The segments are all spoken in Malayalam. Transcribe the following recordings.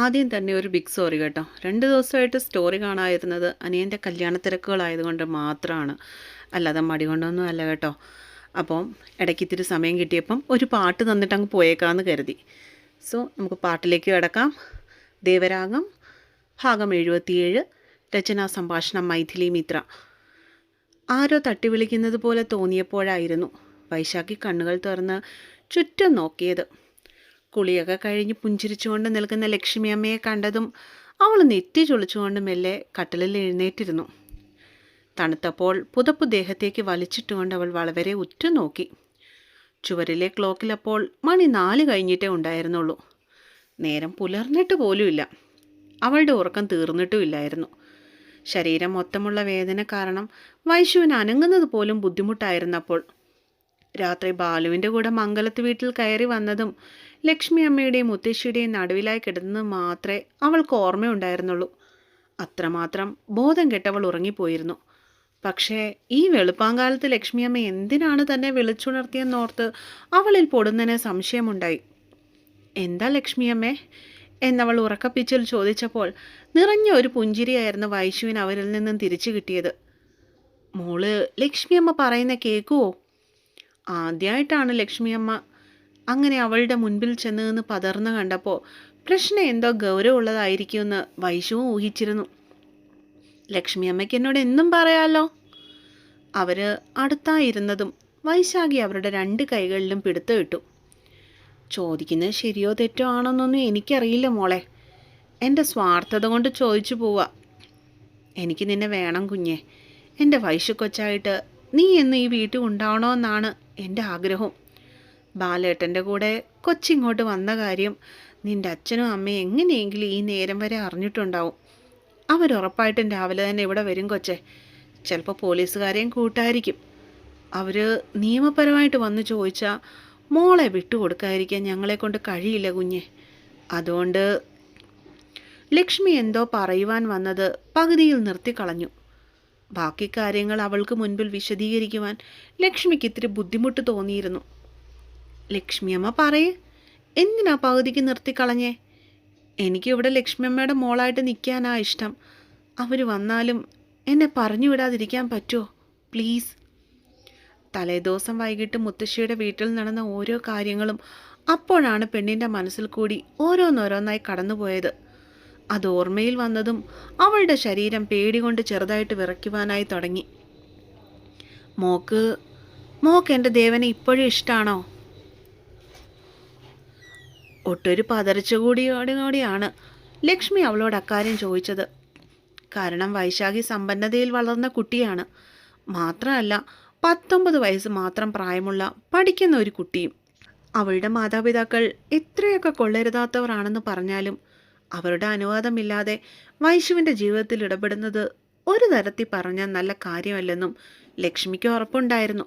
ആദ്യം തന്നെ ഒരു ബിഗ് സോറി കേട്ടോ. 2 ദിവസമായിട്ട് സ്റ്റോറി കാണാതിരുന്നത് അനിയൻ്റെ കല്യാണ തിരക്കുകളായതുകൊണ്ട് മാത്രമാണ്. അല്ലാതെ മടി കൊണ്ടൊന്നും അല്ല കേട്ടോ. അപ്പം ഇടയ്ക്ക് ഇത്തിരി സമയം കിട്ടിയപ്പം ഒരു പാട്ട് തന്നിട്ട് അങ്ങ് പോയേക്കാമെന്ന് കരുതി. സോ നമുക്ക് പാട്ടിലേക്ക് കിടക്കാം. ദേവരാഗം ഭാഗം 77, രചനാ സംഭാഷണം മൈഥിലി മിത്ര. ആരോ തട്ടി വിളിക്കുന്നത് പോലെ തോന്നിയപ്പോഴായിരുന്നു വൈശാഖി കണ്ണുകൾ തുറന്ന് ചുറ്റും നോക്കിയത്. കുളിയൊക്കെ കഴിഞ്ഞ് പുഞ്ചിരിച്ചുകൊണ്ട് നിൽക്കുന്ന ലക്ഷ്മി അമ്മയെ കണ്ടതും അവൾ നെറ്റി ചൊളിച്ചുകൊണ്ട് മെല്ലെ കട്ടിലിൽ എഴുന്നേറ്റിരുന്നു. തണുത്തപ്പോൾ പുതപ്പ് ദേഹത്തേക്ക് വലിച്ചിട്ടുകൊണ്ട് അവൾ വളരെ ഉറ്റുനോക്കി. ചുവരിലെ ക്ലോക്കിലപ്പോൾ മണി 4 കഴിഞ്ഞിട്ടേ ഉണ്ടായിരുന്നുള്ളൂ. നേരം പുലർന്നിട്ട് പോലുമില്ല. അവളുടെ ഉറക്കം തീർന്നിട്ടുമില്ലായിരുന്നു. ശരീരം മൊത്തമുള്ള വേദന കാരണം വൈശുവിന് അനങ്ങുന്നത് പോലും ബുദ്ധിമുട്ടായിരുന്നപ്പോൾ രാത്രി ബാലുവിൻ്റെ കൂടെ മംഗലത്ത് വീട്ടിൽ കയറി വന്നതും ലക്ഷ്മി അമ്മയുടെയും മുത്തശ്ശിയുടെയും നടുവിലായി കിടന്നത് മാത്രമേ അവൾക്ക് ഓർമ്മയുണ്ടായിരുന്നുള്ളൂ. അത്രമാത്രം ബോധം കെട്ടവൾ ഉറങ്ങിപ്പോയിരുന്നു. പക്ഷേ ഈ വെളുപ്പാങ്കാലത്ത് ലക്ഷ്മിയമ്മ എന്തിനാണ് തന്നെ വിളിച്ചുണർത്തിയെന്നോർത്ത് അവളിൽ പൊടുന്നതിന് സംശയമുണ്ടായി. എന്താ ലക്ഷ്മിയമ്മേ എന്നവൾ ഉറക്കപ്പിച്ചിൽ ചോദിച്ചപ്പോൾ നിറഞ്ഞ ഒരു പുഞ്ചിരിയായിരുന്നു വൈശുവിന് അവരിൽ നിന്നും തിരിച്ചു കിട്ടിയത്. മോള് ലക്ഷ്മിയമ്മ പറയുന്ന കേൾക്കുവോ? ആദ്യമായിട്ടാണ് ലക്ഷ്മിയമ്മ അങ്ങനെ അവളുടെ മുൻപിൽ ചെന്ന് നിന്ന് പതർന്ന് കണ്ടപ്പോൾ പ്രശ്നം എന്തോ ഗൗരവമുള്ളതായിരിക്കുമെന്ന് വൈശുവും ഊഹിച്ചിരുന്നു. ലക്ഷ്മിയമ്മയ്ക്ക് എന്നോട് എന്നും പറയാലോ. അവർ അടുത്തായിരുന്നതും വൈശാഖി അവരുടെ 2 കൈകളിലും പിടുത്തമിട്ടു. ചോദിക്കുന്നത് ശരിയോ തെറ്റോ ആണെന്നൊന്നും എനിക്കറിയില്ല മോളെ. എൻ്റെ സ്വാർത്ഥത കൊണ്ട് ചോദിച്ചു പോവാ. എനിക്ക് നിന്നെ വേണം കുഞ്ഞെ. എൻ്റെ വൈശു കൊച്ചായിട്ട് നീ എന്ന് ഈ വീട്ടിൽ ഉണ്ടാവണമെന്നാണ് എൻ്റെ ആഗ്രഹവും. ബാലേട്ടൻ്റെ കൂടെ കൊച്ചിങ്ങോട്ട് വന്ന കാര്യം നിൻ്റെ അച്ഛനും അമ്മയും എങ്ങനെയെങ്കിലും ഈ നേരം വരെ അറിഞ്ഞിട്ടുണ്ടാവും. അവരുറപ്പായിട്ടും രാവിലെ തന്നെ ഇവിടെ വരും കൊച്ചെ. ചിലപ്പോൾ പോലീസുകാരെയും കൂട്ടായിരിക്കും. അവർ നിയമപരമായിട്ട് വന്ന് ചോദിച്ചാൽ മോളെ വിട്ടുകൊടുക്കാതിരിക്കാൻ ഞങ്ങളെക്കൊണ്ട് കഴിയില്ല കുഞ്ഞെ. അതുകൊണ്ട് ലക്ഷ്മി എന്തോ പറയുവാൻ വന്നത് പകുതിയിൽ നിർത്തിക്കളഞ്ഞു. ബാക്കി കാര്യങ്ങൾ അവൾക്ക് മുൻപിൽ വിശദീകരിക്കുവാൻ ലക്ഷ്മിക്ക് ഇത്തിരി ബുദ്ധിമുട്ട് തോന്നിയിരുന്നു. ലക്ഷ്മിയമ്മ പറയേ, എന്തിനാ പകുതിക്ക് നിർത്തിക്കളഞ്ഞേ? എനിക്കിവിടെ ലക്ഷ്മിയമ്മയുടെ മോളായിട്ട് നിൽക്കാനാ ഇഷ്ടം. അവർ വന്നാലും എന്നെ പറഞ്ഞു വിടാതിരിക്കാൻ പറ്റുമോ? പ്ലീസ്. തലേദിവസം വൈകിട്ട് മുത്തശ്ശിയുടെ വീട്ടിൽ നടന്ന ഓരോ കാര്യങ്ങളും അപ്പോഴാണ് പെണ്ണിൻ്റെ മനസ്സിൽ കൂടി ഓരോന്നോരോന്നായി കടന്നുപോയത്. അത് ഓർമ്മയിൽ വന്നതും അവളുടെ ശരീരം പേടികൊണ്ട് ചെറുതായിട്ട് വിറയ്ക്കുവാനായി തുടങ്ങി. മോക്ക് എൻ്റെ ദേവനെ ഇപ്പോഴും ഇഷ്ടമാണോ? ഒട്ടൊരു പതറിച്ചുകൂടിയോടെയാണ് ലക്ഷ്മി അവളോട് അക്കാര്യം ചോദിച്ചത്. കാരണം വൈശാഖി സമ്പന്നതയിൽ വളർന്ന കുട്ടിയാണ്. മാത്രമല്ല 19 വയസ്സ് മാത്രം പ്രായമുള്ള പഠിക്കുന്ന ഒരു കുട്ടിയും. അവളുടെ മാതാപിതാക്കൾ എത്രയൊക്കെ കൊള്ളരുതാത്തവരാണെന്ന് പറഞ്ഞാലും അവരുടെ അനുവാദമില്ലാതെ വൈശുവിൻ്റെ ജീവിതത്തിൽ ഇടപെടുന്നത് ഒരു തരത്തിൽ പറഞ്ഞാൽ നല്ല കാര്യമല്ലെന്നും ലക്ഷ്മിക്ക് ഉറപ്പുണ്ടായിരുന്നു.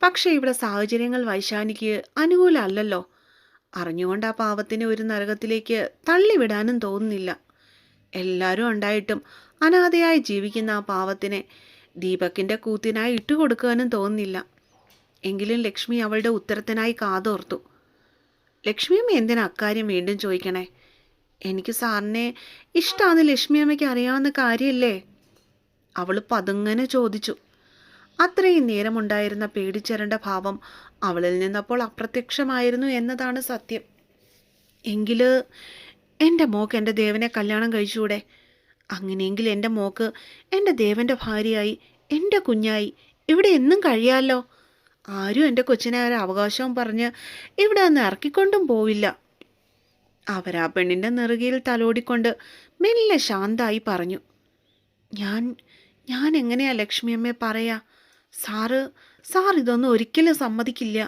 പക്ഷേ ഇവിടെ സാഹചര്യങ്ങൾ വൈശാഖിക്ക് അനുകൂലമല്ലല്ലോ. അറിഞ്ഞുകൊണ്ട് ആ പാവത്തിനെ ഒരു നരകത്തിലേക്ക് തള്ളിവിടാനും തോന്നുന്നില്ല. എല്ലാവരും ഉണ്ടായിട്ടും അനാഥയായി ജീവിക്കുന്ന ആ പാവത്തിനെ ദീപകിൻ്റെ കൂത്തിനായി ഇട്ടുകൊടുക്കാനും തോന്നുന്നില്ല. എങ്കിലും ലക്ഷ്മി അവളുടെ ഉത്തരത്തിനായി കാതോർത്തു. ലക്ഷ്മിയമ്മ എന്തിനാ അക്കാര്യം വീണ്ടും ചോദിക്കണേ? എനിക്ക് സാറിനെ ഇഷ്ടമാണെന്ന് ലക്ഷ്മിയമ്മയ്ക്ക് അറിയാവുന്ന കാര്യമല്ലേ? അവൾ പതുങ്ങനെ ചോദിച്ചു. അത്രയും നേരമുണ്ടായിരുന്ന പേടിച്ചരണ്ട ഭാവം അവളിൽ നിന്നപ്പോൾ അപ്രത്യക്ഷമായിരുന്നു എന്നതാണ് സത്യം. എങ്കിൽ എൻ്റെ മോക്ക് എൻ്റെ ദേവനെ കല്യാണം കഴിച്ചുകൂടെ? അങ്ങനെയെങ്കിൽ എൻ്റെ മോക്ക് എൻ്റെ ദേവൻ്റെ ഭാര്യയായി എൻ്റെ കുഞ്ഞായി ഇവിടെ എന്നും കഴിയാമല്ലോ. ആരും എൻ്റെ കൊച്ചിനെ ഒരു അവകാശവും പറഞ്ഞ് ഇവിടെ നിന്ന് ഇറക്കിക്കൊണ്ടും പോവില്ല. അവരാ പെണ്ണിൻ്റെ നെറുകയിൽ തലോടിക്കൊണ്ട് മെല്ലെ ശാന്തായി പറഞ്ഞു. ഞാൻ എങ്ങനെയാ ലക്ഷ്മിയമ്മയെ പറയാ? സാർ ഇതൊന്നും ഒരിക്കലും സമ്മതിക്കില്ല.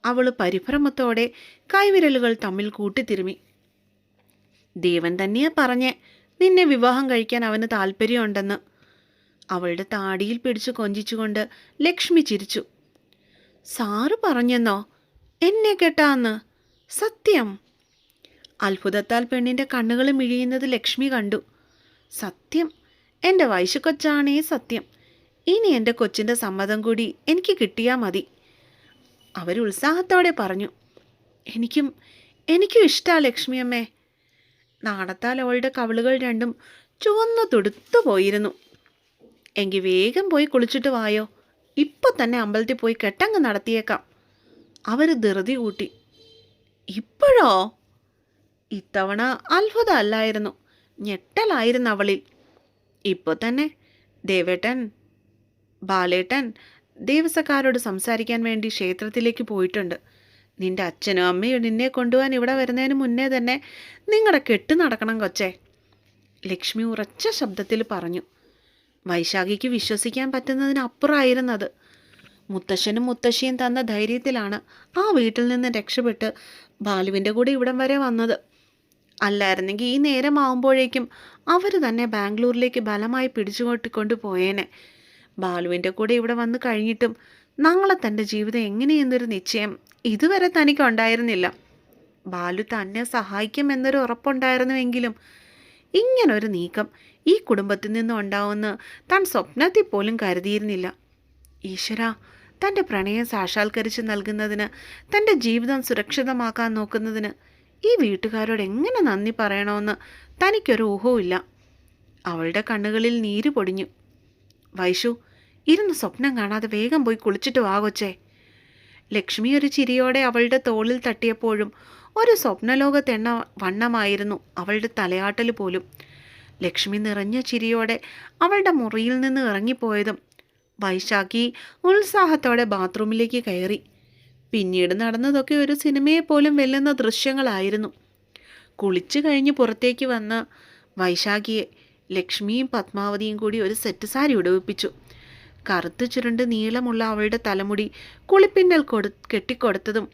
അവൾ പരിഭ്രമത്തോടെ കൈവിരലുകൾ തമ്മിൽ കൂട്ടിത്തിരുമി. ദേവൻ തന്നെയാ പറഞ്ഞേ നിന്നെ വിവാഹം കഴിക്കാൻ അവന് താല്പര്യമുണ്ടെന്ന്. അവളുടെ താടിയിൽ പിടിച്ചു കൊഞ്ചിച്ചുകൊണ്ട് ലക്ഷ്മി ചിരിച്ചു. സാറ് പറഞ്ഞെന്നോ? എന്നെ കേട്ടാന്ന്? സത്യം? അത്ഭുതത്താൽ പെണ്ണിൻ്റെ കണ്ണുകൾ മിഴിയുന്നത് ലക്ഷ്മി കണ്ടു. സത്യം, എൻ്റെ വൈശു കൊച്ചാണേ സത്യം. ഇനി എൻ്റെ കൊച്ചിൻ്റെ സമ്മതം കൂടി എനിക്ക് കിട്ടിയാൽ മതി. അവർ ഉത്സാഹത്തോടെ പറഞ്ഞു. എനിക്കും ഇഷ്ടമാണ് ലക്ഷ്മിയമ്മേ. നാണത്താൽ അവളുടെ കവിളുകൾ രണ്ടും ചുവന്നു തുടുത്തു പോയിരുന്നു. എങ്കിൽ വേഗം പോയി കുളിച്ചിട്ട് വായോ, ഇപ്പൊ തന്നെ അമ്പലത്തിൽ പോയി കെട്ടങ്ങ് നടത്തിയേക്കാം. അവർ ധൃതി കൂട്ടി. ഇപ്പോഴോ? ഇത്തവണ അത്ഭുതം അല്ലായിരുന്നു, ഞെട്ടലായിരുന്നു അവളിൽ. ഇപ്പോൾ തന്നെ ദേവേട്ടൻ, ബാലേട്ടൻ ദേവസക്കാരോട് സംസാരിക്കാൻ വേണ്ടി ക്ഷേത്രത്തിലേക്ക് പോയിട്ടുണ്ട്. നിന്റെ അച്ഛനും അമ്മയും നിന്നെ കൊണ്ടുപോകാൻ ഇവിടെ വരുന്നതിന് മുന്നേ തന്നെ നിങ്ങളുടെ കെട്ട് നടക്കണം കൊച്ചേ, ലക്ഷ്മി ഉറച്ച ശബ്ദത്തിൽ പറഞ്ഞു. വൈശാഖിക്ക് വിശ്വസിക്കാൻ പറ്റുന്നതിനപ്പുറമായിരുന്നത്. മുത്തശ്ശനും മുത്തശ്ശിയും തന്ന ധൈര്യത്തിലാണ് ആ വീട്ടിൽ നിന്ന് രക്ഷപ്പെട്ട് ബാലുവിൻ്റെ കൂടെ ഇവിടം വരെ വന്നത്. അല്ലായിരുന്നെങ്കിൽ ഈ നേരമാവുമ്പോഴേക്കും അവർ തന്നെ ബാംഗ്ലൂരിലേക്ക് ബലമായി പിടിച്ചുകൊട്ടിക്കൊണ്ട് പോയേനെ. ബാലുവിൻ്റെ കൂടെ ഇവിടെ വന്ന് കഴിഞ്ഞിട്ടും നാളെ തൻ്റെ ജീവിതം എങ്ങനെയെന്നൊരു നിശ്ചയം ഇതുവരെ തനിക്കുണ്ടായിരുന്നില്ല. ബാലു തന്നെ സഹായിക്കുമെന്നൊരു ഉറപ്പുണ്ടായിരുന്നുവെങ്കിലും ഇങ്ങനൊരു നീക്കം ഈ കുടുംബത്തിൽ നിന്നും ഉണ്ടാവുമെന്ന് താൻ സ്വപ്നത്തിൽ പോലും കരുതിയിരുന്നില്ല. ഈശ്വര, തൻ്റെ പ്രണയം സാക്ഷാത്കരിച്ച് നൽകുന്നതിന്, തൻ്റെ ജീവിതം സുരക്ഷിതമാക്കാൻ നോക്കുന്നതിന് ഈ വീട്ടുകാരോട് എങ്ങനെ നന്ദി പറയണമെന്ന് തനിക്കൊരു ഊഹവുമില്ല. അവളുടെ കണ്ണുകളിൽ നീര് പൊടിഞ്ഞു. വൈഷു, ഇരുന്ന് സ്വപ്നം കാണാതെ വേഗം പോയി കുളിച്ചിട്ട് വാ കൊച്ചേ. ലക്ഷ്മി ഒരു ചിരിയോടെ അവളുടെ തോളിൽ തട്ടിയപ്പോഴും ഒരു സ്വപ്നലോകത്തെണ്ണ വണ്ണമായിരുന്നു അവളുടെ തലയാട്ടൽ പോലും. ലക്ഷ്മി നിറഞ്ഞ ചിരിയോടെ അവളുടെ മുറിയിൽ നിന്ന് ഇറങ്ങിപ്പോയതും വൈശാഖി ഉത്സാഹത്തോടെ ബാത്റൂമിലേക്ക് കയറി. പിന്നീട് നടന്നതൊക്കെ ഒരു സിനിമയെ പോലും വെല്ലുന്ന ദൃശ്യങ്ങളായിരുന്നു. കുളിച്ചു കഴിഞ്ഞ് പുറത്തേക്ക് വന്ന് വൈശാഖിയെ ലക്ഷ്മിയും പത്മാവതിയും കൂടി ഒരു സെറ്റ് സാരി ഉടുപ്പിച്ചു. കറുത്ത് ചുരുണ്ട് നീളമുള്ള അവളുടെ തലമുടി കുളിപ്പിന്നൽ കെട്ടിക്കൊടുത്തതും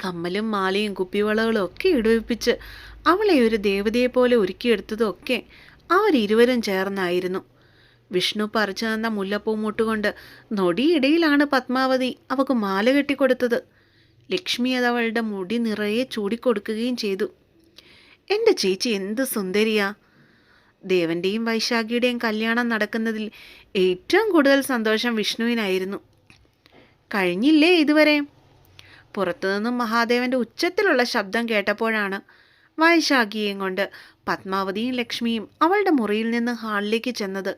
കമ്മലും മാലയും കുപ്പിവളകളും ഒക്കെ ഇടുവിപ്പിച്ച് അവളെ ഒരു ദേവതയെപ്പോലെ ഒരുക്കിയെടുത്തതും ഒക്കെ അവരിരുവരും ചേർന്നായിരുന്നു. വിഷ്ണു പറിച്ചു തന്ന മുല്ലപ്പൂ മുട്ടുകൊണ്ട് നൊടിയിടയിലാണ് പത്മാവതി അവൾക്ക് മാല കെട്ടിക്കൊടുത്തത്. ലക്ഷ്മി അത് അവളുടെ മുടി നിറയെ ചൂടിക്കൊടുക്കുകയും ചെയ്തു. എൻ്റെ ചേച്ചി എന്ത് സുന്ദരിയാ! ദേവൻ്റെയും വൈശാഖിയുടെയും കല്യാണം നടക്കുന്നതിൽ ഏറ്റവും കൂടുതൽ സന്തോഷം വിഷ്ണുവിനായിരുന്നു. കഴിഞ്ഞില്ലേ ഇതുവരെ? പുറത്തുനിന്നും മഹാദേവൻ്റെ ഉച്ചത്തിലുള്ള ശബ്ദം കേട്ടപ്പോഴാണ് വൈശാഖിയെയും കൊണ്ട് പത്മാവതിയും ലക്ഷ്മിയും അവളുടെ മുറിയിൽ നിന്ന് ഹാളിലേക്ക് ചെന്നത്.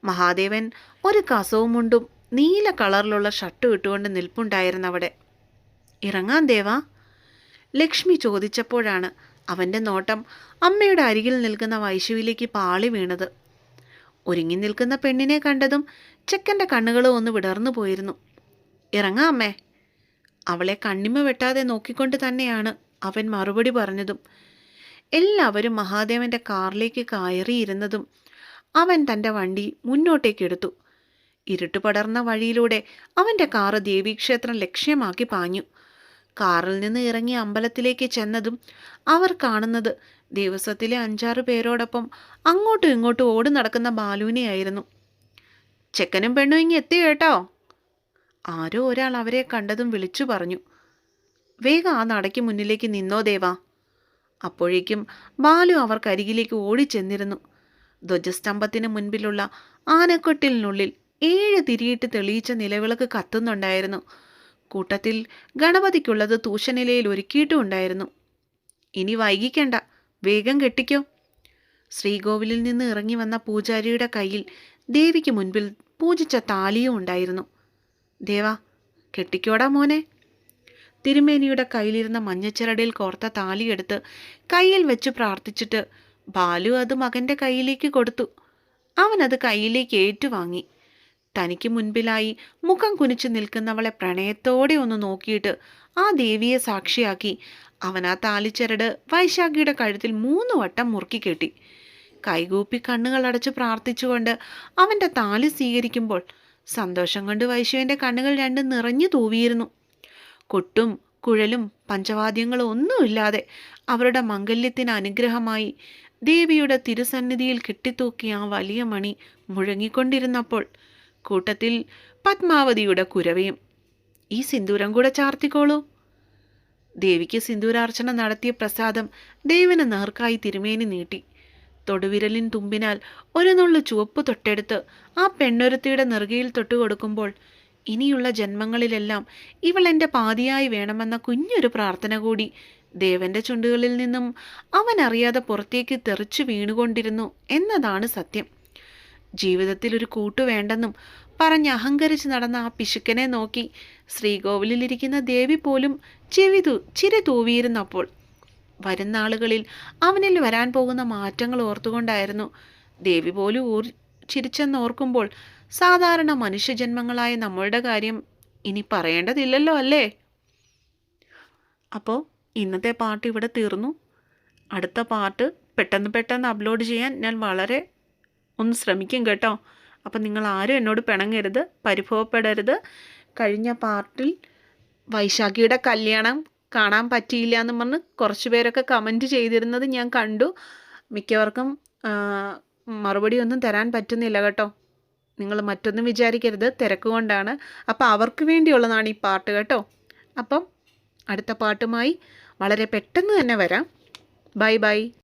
മഹാദേവൻ ഒരു കസവും മുണ്ടും നീല കളറിലുള്ള ഷർട്ടും ഇട്ടുകൊണ്ട് നിൽപ്പുണ്ടായിരുന്നവിടെ. ഇറങ്ങാൻ ദേവാ? ലക്ഷ്മി ചോദിച്ചപ്പോഴാണ് അവൻ്റെ നോട്ടം അമ്മയുടെ അരികിൽ നിൽക്കുന്ന വൈശുവിലേക്ക് പാളി വീണത്. ഒരുങ്ങി നിൽക്കുന്ന പെണ്ണിനെ കണ്ടതും ചെക്കൻ്റെ കണ്ണുകളും ഒന്ന് വിടർന്നു പോയിരുന്നു. ഇറങ്ങാ അമ്മേ. അവളെ കണ്ണിമ വെട്ടാതെ നോക്കിക്കൊണ്ട് തന്നെയാണ് അവൻ മറുപടി പറഞ്ഞതും. എല്ലാവരും മഹാദേവൻ്റെ കാറിലേക്ക് കയറിയിരുന്നതും അവൻ തൻ്റെ വണ്ടി മുന്നോട്ടേക്കെടുത്തു. ഇരുട്ട് പടർന്ന വഴിയിലൂടെ അവൻ്റെ കാറ് ദേവീക്ഷേത്രം ലക്ഷ്യമാക്കി പാഞ്ഞു. കാറിൽ നിന്ന് ഇറങ്ങി അമ്പലത്തിലേക്ക് ചെന്നതും അവർ കാണുന്നത് ദേവസ്വത്തിലെ 5-6 പേരോടൊപ്പം അങ്ങോട്ടും ഇങ്ങോട്ടും ഓടി നടക്കുന്ന ബാലുവിനെയായിരുന്നു. ചെക്കനും പെണ്ണും ഇങ്ങ് എത്തി കേട്ടോ. ആരോ ഒരാൾ അവരെ കണ്ടതും വിളിച്ചു പറഞ്ഞു. വേഗം ആ നടയ്ക്ക് മുന്നിലേക്ക് നിന്നോ ദേവാ. അപ്പോഴേക്കും ബാലു അവർക്കരികിലേക്ക് ഓടിച്ചെന്നിരുന്നു. ധ്വജസ്തംഭത്തിന് മുൻപിലുള്ള ആനക്കൊട്ടിലിനുള്ളിൽ 7 തിരിയിട്ട് തെളിയിച്ച നിലവിളക്ക് കത്തുന്നുണ്ടായിരുന്നു. കൂട്ടത്തിൽ ഗണപതിക്കുള്ളത് തൂശനിലയിൽ ഒരുക്കിയിട്ടും ഉണ്ടായിരുന്നു. ഇനി വൈകിക്കണ്ട, വേഗം കെട്ടിക്കോ. ശ്രീകോവിലിൽ നിന്ന് ഇറങ്ങി വന്ന പൂജാരിയുടെ കയ്യിൽ ദേവിക്ക് മുൻപിൽ പൂജിച്ച താലിയും ഉണ്ടായിരുന്നു. ദേവാ, കെട്ടിക്കോടാ മോനെ. തിരുമേനിയുടെ കയ്യിലിരുന്ന മഞ്ഞച്ചിരടിൽ കോർത്ത താലിയെടുത്ത് കയ്യിൽ വെച്ച് പ്രാർത്ഥിച്ചിട്ട് ബാലു അത് മകൻ്റെ കയ്യിലേക്ക് കൊടുത്തു. അവനത് കയ്യിലേക്ക് ഏറ്റുവാങ്ങി. തനിക്ക് മുൻപിലായി മുഖം കുനിച്ചു നിൽക്കുന്നവളെ പ്രണയത്തോടെ ഒന്ന് നോക്കിയിട്ട് ആ ദേവിയെ സാക്ഷിയാക്കി അവൻ ആ താലിച്ചരട് വൈശാഖിയുടെ കഴുത്തിൽ 3 വട്ടം മുറുക്കി കെട്ടി. കൈകൂപ്പി കണ്ണുകൾ അടച്ച് പ്രാർത്ഥിച്ചുകൊണ്ട് അവൻ്റെ താലി സ്വീകരിക്കുമ്പോൾ സന്തോഷം കൊണ്ട് വൈശുവിൻ്റെ കണ്ണുകൾ രണ്ടും നിറഞ്ഞു തൂവിയിരുന്നു. കൊട്ടും കുഴലും പഞ്ചവാദ്യങ്ങളും ഒന്നുമില്ലാതെ അവരുടെ മംഗല്യത്തിന് അനുഗ്രഹമായി ദേവിയുടെ തിരുസന്നിധിയിൽ കെട്ടിത്തൂക്കിയ ആ വലിയ മണി മുഴങ്ങിക്കൊണ്ടിരുന്നപ്പോൾ കൂട്ടത്തിൽ പത്മാവതിയുടെ കുരവയും. ഈ സിന്ദൂരം കൂടെ ചാർത്തിക്കോളൂ. ദേവിക്ക് സിന്ദൂരാർച്ചന നടത്തിയ പ്രസാദം ദേവന് നേർക്കായി തിരുമേനി നീട്ടി. തൊടുവിരലിൻ തുമ്പിനാൽ ഒരു നുള്ളു ചുവപ്പ് തൊട്ടെടുത്ത് ആ പെണ്ണൊരുത്തിയുടെ നെറുകയിൽ തൊട്ടുകൊടുക്കുമ്പോൾ ഇനിയുള്ള ജന്മങ്ങളിലെല്ലാം ഇവൾ എൻ്റെ പാതിയായി വേണമെന്ന കുഞ്ഞൊരു പ്രാർത്ഥന കൂടി ദേവന്റെ ചുണ്ടുകളിൽ നിന്നും അവൻ അറിയാതെ പുറത്തേക്ക് തെറിച്ചു വീണുകൊണ്ടിരുന്നു എന്നതാണ് സത്യം. ജീവിതത്തിൽ ഒരു കൂട്ടു വേണ്ടെന്നും പറഞ്ഞ് അഹങ്കരിച്ച് നടന്ന ആ പിശുക്കനെ നോക്കി ശ്രീകോവിലിരിക്കുന്ന ദേവി പോലും ചിരി തൂവിയിരുന്നപ്പോൾ വരുന്ന ആളുകളിൽ അവനിൽ വരാൻ പോകുന്ന മാറ്റങ്ങൾ ഓർത്തുകൊണ്ടായിരുന്നു ദേവി പോലും ചിരിച്ചെന്നോർക്കുമ്പോൾ സാധാരണ മനുഷ്യജന്മങ്ങളായ നമ്മളുടെ കാര്യം ഇനി പറയേണ്ടതില്ലല്ലോ അല്ലേ. അപ്പോൾ ഇന്നത്തെ പാട്ട് ഇവിടെ തീർന്നു. അടുത്ത പാട്ട് പെട്ടെന്ന് അപ്ലോഡ് ചെയ്യാൻ ഞാൻ വളരെ ഒന്ന് ശ്രമിക്കും കേട്ടോ. അപ്പം നിങ്ങൾ ആരും എന്നോട് പിണങ്ങരുത്, പരിഭവപ്പെടരുത്. കഴിഞ്ഞ പാർട്ടിൽ വൈശാഖിയുടെ കല്യാണം കാണാൻ പറ്റിയില്ല എന്ന് പറഞ്ഞ് കുറച്ച് പേരൊക്കെ കമൻറ്റ് ചെയ്തിരുന്നത് ഞാൻ കണ്ടു. മിക്കവർക്കും മറുപടി ഒന്നും തരാൻ പറ്റുന്നില്ല കേട്ടോ. നിങ്ങൾ മറ്റൊന്നും വിചാരിക്കരുത്, തിരക്ക് കൊണ്ടാണ്. അപ്പോൾ അവർക്ക് വേണ്ടിയുള്ളതാണ് ഈ പാട്ട് കേട്ടോ. അപ്പം അടുത്ത പാട്ടുമായി വളരെ പെട്ടെന്ന് തന്നെ വരാം. Bye bye.